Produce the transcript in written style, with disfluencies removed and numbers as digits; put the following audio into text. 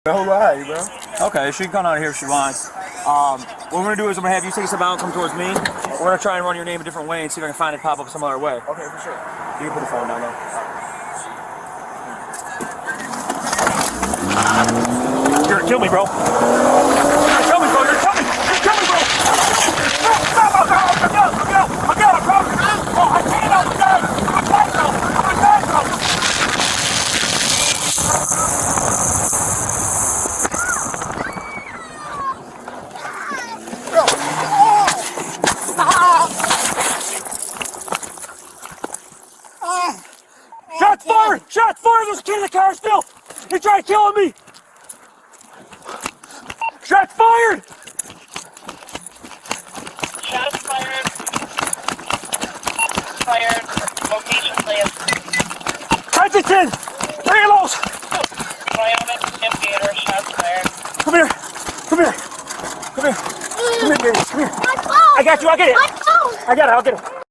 No lie, bro. Okay, she can come out here if she wants. What we're gonna do is I'm gonna have you take a step out and come towards me. We're gonna try and run your name a different way and see if I can find it pop up some other way. Okay, for sure. You can put the phone down though. You're gonna kill me, bro. You're gonna kill me, bro. You're gonna kill me. You're gonna kill me, bro. Stop! I'm down, bro. Oh, I can't help it, guys. I'm dead, bro. I'm dead, bro. Shots fired! Shots fired! There's a kid in the car still! He tried killing me! Shots fired! Shots fired. Fired. Location clear. Hudson! Relos! Wyoming Navigator. Shots fired. Come here! Come here! Come here! Come here, baby! Come here! My phone! I got you, I'll get it! My phone! I got it, I'll get it!